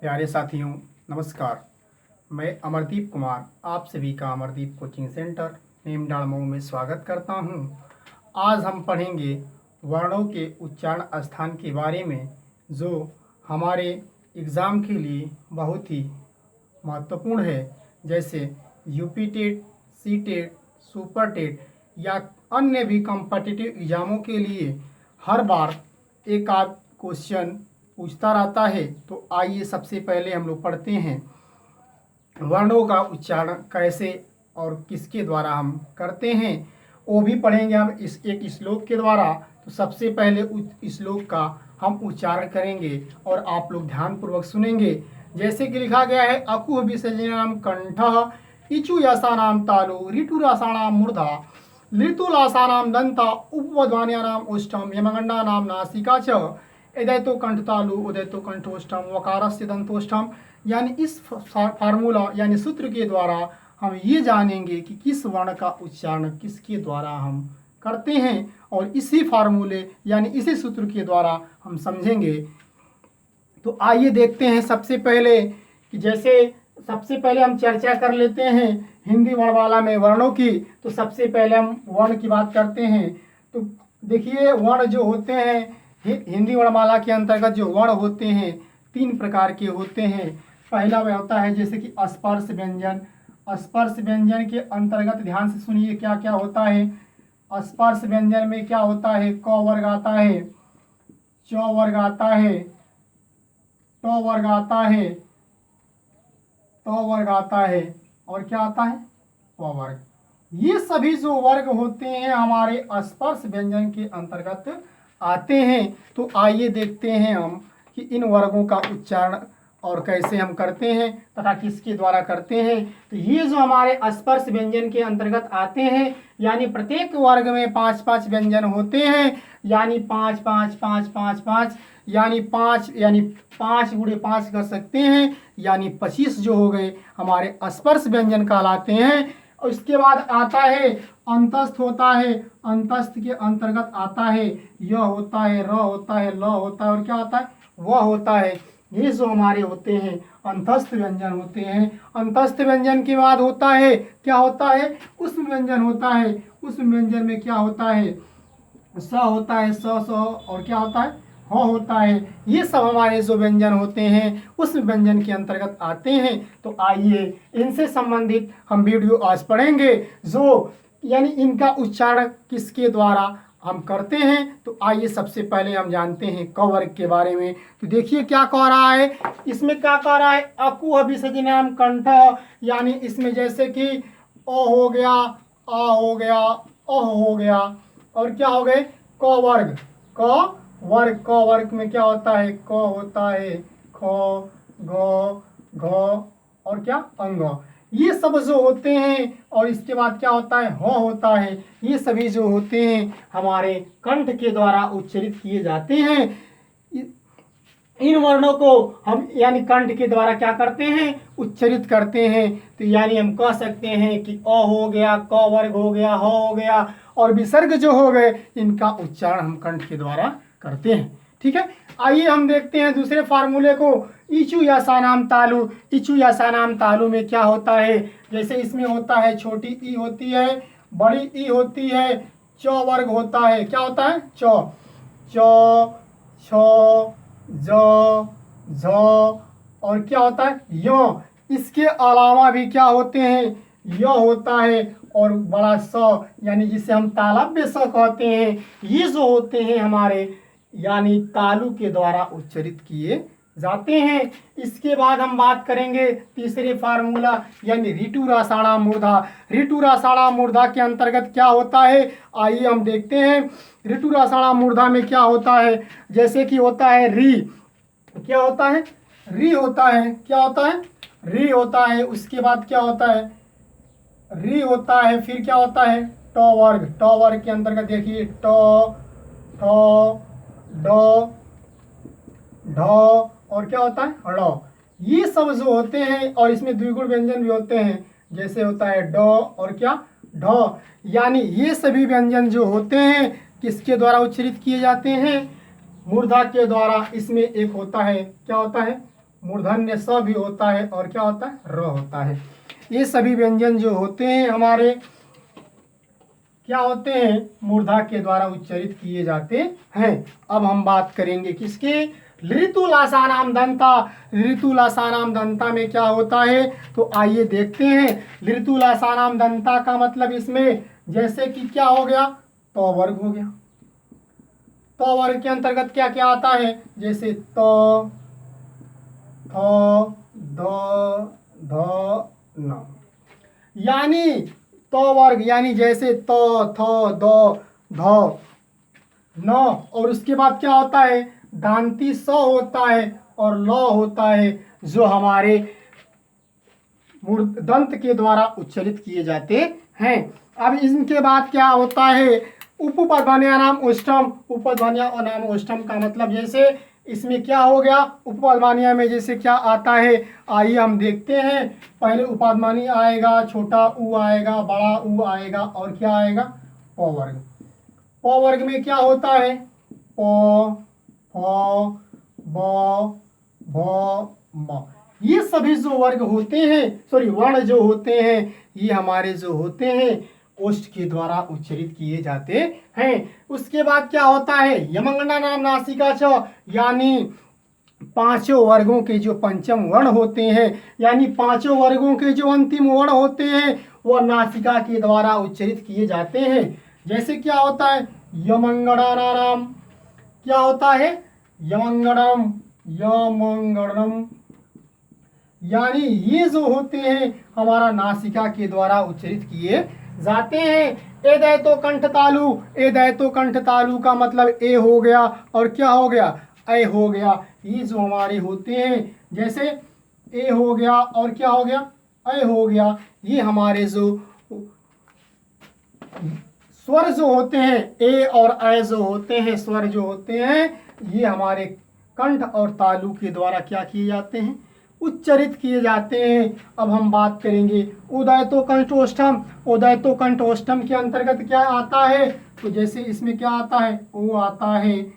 प्यारे साथियों, नमस्कार। मैं अमरदीप कुमार आप सभी का अमरदीप कोचिंग सेंटर नीमडाल मऊ में स्वागत करता हूं। आज हम पढ़ेंगे वर्णों के उच्चारण स्थान के बारे में, जो हमारे एग्ज़ाम के लिए बहुत ही महत्वपूर्ण है। जैसे UP TET, C TET, super TET या अन्य भी कॉम्पिटिटिव एग्ज़ामों के लिए हर बार एक आध क्वेश्चन पूछता रहता है। तो आइए सबसे पहले हम लोग पढ़ते हैं वर्णों का उच्चारण कैसे और किसके द्वारा हम करते हैं, वो भी पढ़ेंगे हम इस एक श्लोक के द्वारा। तो सबसे पहले उस श्लोक का हम उच्चारण करेंगे और आप लोग ध्यानपूर्वक सुनेंगे। जैसे कि लिखा गया है, अकुह विसर्जनाम कंठ इचु यसानाम तालु ऋतुरासानाम मूर्धा ऋतुलासानाम दंता उपवध्वान्यानाम ओष्ठम यमगंडानाम नासिका च एदैतो कंठतालु उदैतो कंठोष्ठम वकारस्य दंतोष्ठम। यानी इस फार्मूला यानी सूत्र के द्वारा हम ये जानेंगे कि किस वर्ण का उच्चारण किसके द्वारा हम करते हैं, और इसी फार्मूले यानी इसी सूत्र के द्वारा हम समझेंगे। तो आइए देखते हैं सबसे पहले कि सबसे पहले हम चर्चा कर लेते हैं हिंदी वर्णमाला में वर्णों की। तो सबसे पहले हम वर्ण की बात करते हैं। तो देखिए, वर्ण जो होते हैं हिंदी वर्णमाला के अंतर्गत जो वर्ण होते हैं 3 प्रकार के होते हैं। पहला वह होता है जैसे कि स्पर्श व्यंजन। स्पर्श व्यंजन के अंतर्गत ध्यान से सुनिए क्या क्या होता है। स्पर्श व्यंजन में क्या होता है, क वर्ग आता है, च वर्ग आता है, ट वर्ग आता है, त वर्ग आता है, और क्या आता है, प वर्ग। ये सभी जो वर्ग होते हैं हमारे स्पर्श व्यंजन के अंतर्गत आते हैं। तो आइए देखते हैं हम कि इन वर्गों का उच्चारण और कैसे हम करते हैं तथा किसके द्वारा करते हैं। तो ये जो हमारे स्पर्श व्यंजन के अंतर्गत आते हैं, यानी प्रत्येक वर्ग में 5-5 व्यंजन होते हैं, यानी 5-5-5-5-5, यानी 5 गुणे 5 कर सकते हैं, यानी 25 जो हो गए हमारे स्पर्श व्यंजन कहलाते हैं। और इसके बाद आता है अंतस्थ होता है। अंतस्थ के अंतर्गत आता है य होता है, र होता है, ल होता है, और क्या होता है, व होता है। ये जो हमारे होते हैं अंतस्थ व्यंजन होते हैं। अंतस्थ व्यंजन के बाद होता है क्या होता है, उष्म व्यंजन होता है। उष्म व्यंजन में क्या होता है, स होता है, स और क्या होता है, ह होता है। ये सब हमारे जो व्यंजन होते हैं उस व्यंजन के अंतर्गत आते हैं। तो आइए इनसे संबंधित हम वीडियो आज पढ़ेंगे, जो यानी इनका उच्चारण किसके द्वारा हम करते हैं। तो आइए सबसे पहले हम जानते हैं क वर्ग के बारे में। तो देखिए क्या कह रहा है, इसमें क्या कह रहा है, अकुह विसर्जनाम कंठ, यानी इसमें जैसे कि अ हो गया, आ हो गया, अह हो गया, और क्या हो गए, क वर्ग। क वर्ग में क्या होता है, क होता है, ख, ग, घ, और क्या, अंग। ये सब जो होते हैं, और इसके बाद क्या होता है, ह होता है। ये सभी जो होते हैं हमारे कंठ के द्वारा उच्चारित किए जाते हैं। इन वर्णों को हम यानी कंठ के द्वारा क्या करते हैं, उच्चारित करते हैं। तो यानी हम कह सकते हैं कि अ हो गया, क वर्ग हो गया, ह हो गया, और विसर्ग जो हो गए इनका उच्चारण हम कंठ के द्वारा करते हैं। ठीक है, आइए हम देखते हैं दूसरे फार्मूले को, इचु यासानाम तालु। इचु यासानाम तालु में क्या होता है, जैसे इसमें होता है छोटी ई होती है, बड़ी ई होती है, च वर्ग होता है, क्या होता है, च, छ, ज, झ, और क्या होता है, य। इसके अलावा भी क्या होते हैं, य होता है, और बड़ा स यानी जिसे हम तालव्य स कहते हैं। ये जो होते हैं हमारे यानी तालु के द्वारा उच्चारित किए जाते हैं। इसके बाद हम बात करेंगे तीसरे फार्मूला यानी ऋतु रसाणाम मूर्धा। ऋतु रसाणाम मूर्धा के अंतर्गत क्या होता है, आइए हम देखते हैं। ऋतु रसाणाम मूर्धा में क्या होता है, जैसे कि होता है री, क्या होता है, री होता है, क्या होता है, री होता है। उसके बाद क्या होता है, री होता है, फिर क्या होता है, ट वर्ग। ट वर्ग के अंतर्गत देखिए ट, ठ, ड, ढ, और क्या होता है, ड़। ये सब जो होते हैं, और इसमें द्विगुण व्यंजन भी होते हैं, जैसे होता है ड और क्या, ढ। यानी ये सभी व्यंजन जो होते हैं किसके द्वारा उच्चारित किए जाते हैं, मूर्धा के द्वारा। इसमें एक होता है, क्या होता है, मूर्धन्य स भी होता है और क्या होता है, र होता है। ये सभी व्यंजन जो होते हैं हमारे क्या होते हैं, मूर्धा के द्वारा उच्चारित किए जाते हैं। अब हम बात करेंगे किसके, ऋतुलासानाम दंता। ऋतुलासानाम दंता में क्या होता है, तो आइए देखते हैं। ऋतुलासानाम दंता का मतलब इसमें जैसे कि क्या हो गया, तो वर्ग हो गया। तो वर्ग के अंतर्गत क्या क्या आता है, जैसे तो, थ, ध, ध, न, यानी तो वर्ग, यानी जैसे तो, थ, द, ध, न, और उसके बाद क्या होता है, दांती स होता है और ल होता है, जो हमारे दंत के द्वारा उच्चारित किए जाते हैं। अब इनके बाद क्या होता है, उपपदध्वनिया नाम ओष्ठम। उपपदध्वनिया और नाम ओष्ठम का मतलब जैसे इसमें क्या हो गया, उपपदध्वनिया में जैसे क्या आता है, आइए हम देखते हैं। पहले उपपदध्वनि आएगा, छोटा ऊ आएगा, बड़ा ऊ आएगा और क्या आएगा, प वर्ग। प वर्ग में क्या होता है, प, फ, ब, भ, म। ये सभी जो वर्ग होते हैं, सॉरी वर्ण जो होते हैं, ये हमारे जो होते हैं ओष्ठ के द्वारा उच्चारित किए जाते हैं। उसके बाद क्या होता है, यमंगना नाम नासिका च, यानी पांचों वर्गों के जो पंचम वर्ण होते हैं, यानी पांचों वर्गों के जो अंतिम वर्ण होते हैं वह नासिका के द्वारा उच्चारित किए जाते हैं। जैसे क्या होता है, यमंगणा नाम, क्या होता है, यमंगणम, यमंगणम, यानी ये जो होते हैं हमारा नासिका के द्वारा उच्चारित किए जाते हैं। ए दैतो कंठ तालु, ए दैतो कंठ तालु का मतलब ए हो गया और क्या हो गया, ऐ हो गया। ये जो हमारे होते हैं, जैसे ए हो गया और क्या हो गया, ऐ हो गया। ये हमारे जो स्वर जो होते हैं, ए और ऐ जो होते हैं, स्वर जो होते हैं, ये हमारे कंठ और तालु के द्वारा क्या किए जाते हैं, उच्चारित किए जाते हैं। अब हम बात करेंगे उदयतो कंठोष्ठम। उदयतो कंठोष्ठम के अंतर्गत क्या आता है, तो जैसे इसमें क्या आता है, ओ आता है,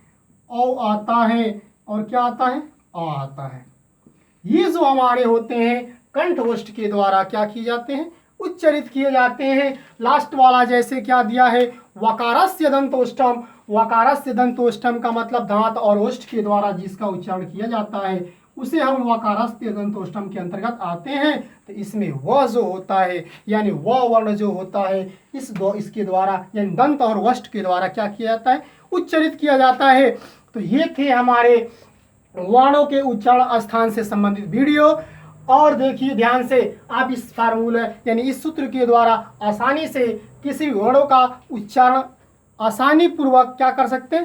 औ आता है और क्या आता है, आ आता है। ये जो हमारे होते हैं कंठोष्ठ के द्वारा क्या किए जाते हैं, उच्चारित किए जाते हैं। लास्ट वाला जैसे क्या दिया है, वकारस्य दंतोष्ठम। वकारस्य दंतोष्ठम का मतलब दांत और ओष्ठ के द्वारा जिसका उच्चारण किया जाता है उसे हम वकारस्य दंतोष्ठम के अंतर्गत आते हैं। तो इसमें व जो होता है, यानी व वर्ण जो होता है, इसके द्वारा यानी दंत और वष्ट के द्वारा क्या किया जाता है, उच्चारित किया जाता है। तो ये थे हमारे वर्णों के उच्चारण स्थान से संबंधित वीडियो। और देखिए ध्यान से, आप इस फार्मूले यानी इस सूत्र के द्वारा आसानी से किसी भी वर्णों का उच्चारण आसानी पूर्वक क्या कर सकते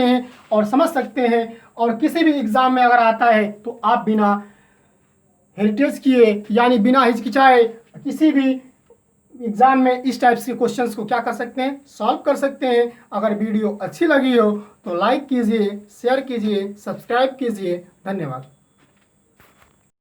हैं और समझ सकते हैं। और किसी भी एग्जाम में अगर आता है तो आप बिना हेरिटेज किए यानी बिना हिचकिचाए किसी भी एग्जाम में इस टाइप के क्वेश्चंस को क्या कर सकते हैं, सॉल्व कर सकते हैं। अगर वीडियो अच्छी लगी हो तो लाइक कीजिए, शेयर कीजिए, सब्सक्राइब कीजिए। धन्यवाद।